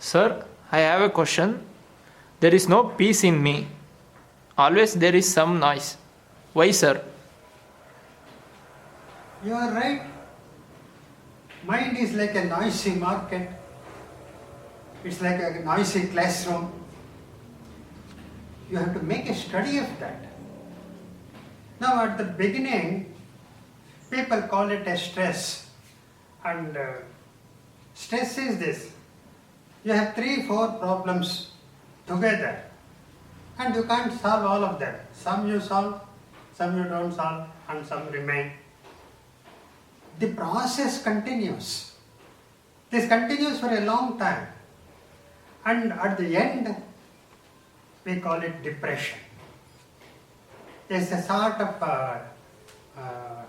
Sir, I have a question. There is no peace in me. Always there is some noise. Why, sir? You are right. Mind is like a noisy market. It's like a noisy classroom. You have to make a study of that. Now, at the beginning, people call it a stress. And stress is this: you have 3-4 problems together, and you can't solve all of them. Some you solve, some you don't solve, and some remain. The process continues. This continues for a long time, and at the end, we call it depression. It's a sort of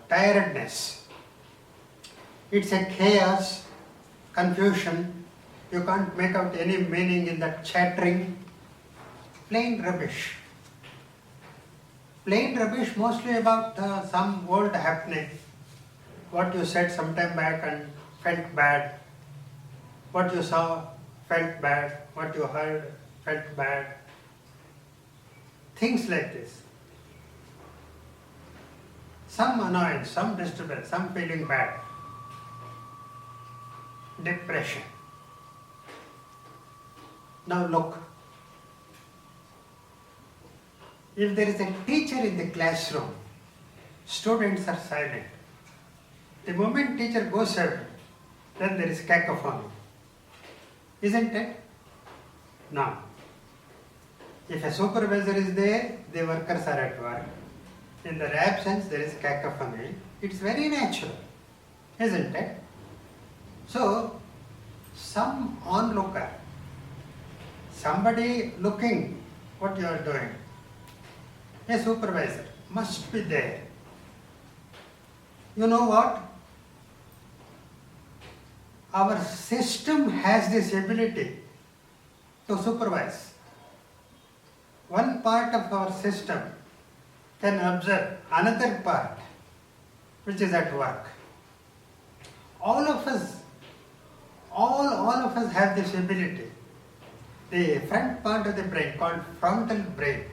tiredness. It's a chaos, confusion. You can't make out any meaning in that chattering. Plain rubbish. Plain rubbish mostly about some old happening. What you said some time back and felt bad. What you saw felt bad. What you heard felt bad. Things like this. Some annoyance, some disturbance, some feeling bad. Depression. Now look. If there is a teacher in the classroom, students are silent. The moment teacher goes out, then there is cacophony. Isn't it? Now, if a supervisor is there, the workers are at work. In their absence, there is cacophony. It's very natural, isn't it? So, some onlooker, somebody looking what you are doing, a supervisor must be there. You know what? Our system has this ability to supervise. One part of our system can observe another part which is at work. All of us have this ability. The front part of the brain, called frontal brain,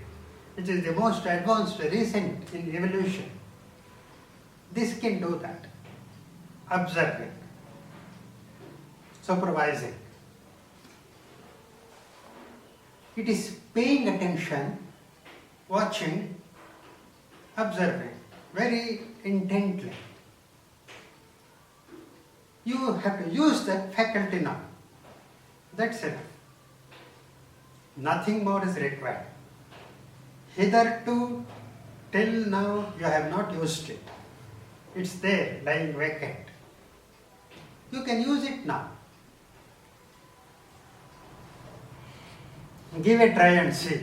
which is the most advanced, recent in evolution, this can do that. Observing, supervising. It is paying attention, watching, observing very intently. You have to use that faculty now. That's it. Nothing more is required. Hitherto, till now, you have not used it. It's there, lying vacant. You can use it now. Give a try and see.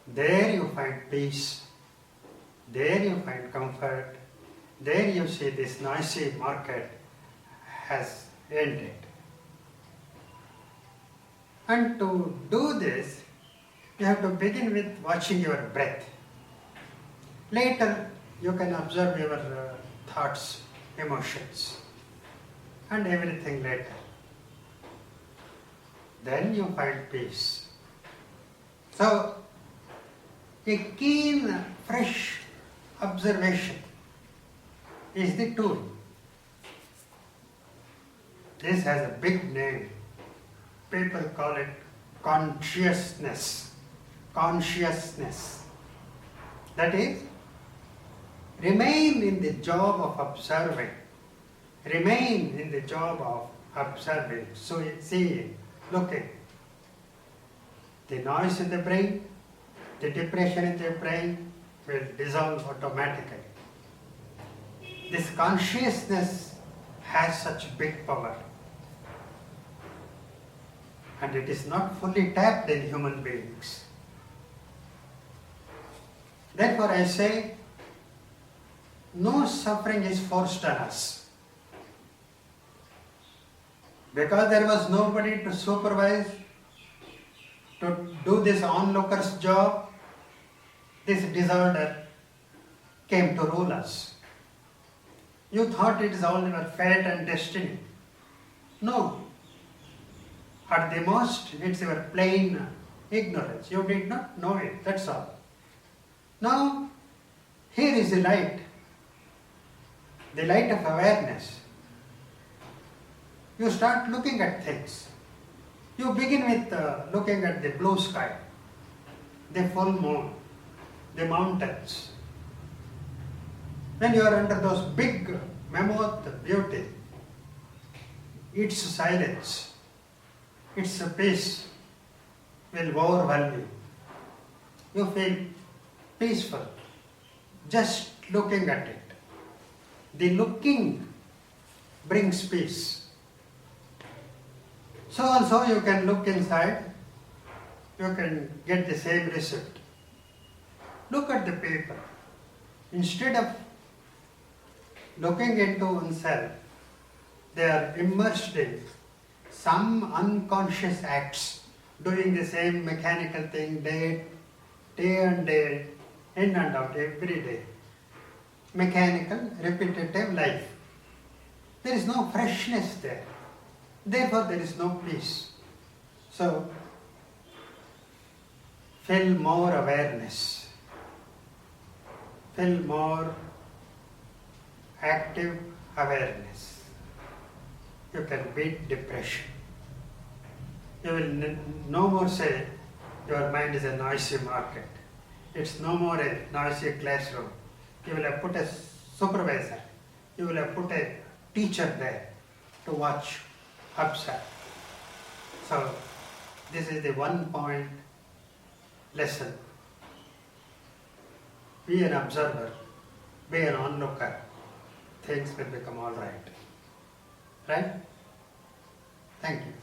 There you find peace. There you find comfort. There you see this noisy market has ended. And to do this, you have to begin with watching your breath. Later, you can observe your thoughts, emotions, and everything later. Then you find peace. So, a keen, fresh observation is the tool. This has a big name. People call it consciousness. Consciousness. That is, remain in the job of observing. Remain in the job of observing, so seeing, looking. The noise in the brain, the depression in the brain will dissolve automatically. This consciousness has such big power, and it is not fully tapped in human beings. Therefore I say, no suffering is forced on us. Because there was nobody to supervise, to do this onlooker's job, this disorder came to rule us. You thought it is all your fate and destiny. No. At the most, it's your plain ignorance. You did not know it, that's all. Now, here is the light of awareness. You start looking at things. You begin with looking at the blue sky, the full moon, the mountains. When you are under those big mammoth beauty, its silence, its peace will overwhelm you. You feel peaceful just looking at it. The looking brings peace. So also you can look inside, you can get the same result. Look at the paper. Instead of looking into oneself, they are immersed in some unconscious acts, doing the same mechanical thing day and day, in and out, every day. Mechanical, repetitive life. There is no freshness there. Therefore, there is no peace. So, feel more awareness. Feel more active awareness. You can beat depression. You will no more say your mind is a noisy market. It's no more a noisy classroom. You will have put a supervisor. You will have put a teacher there to watch, observe. So this is the 1 point lesson. Be an observer. Be an onlooker. Things will become all right. Right? Thank you.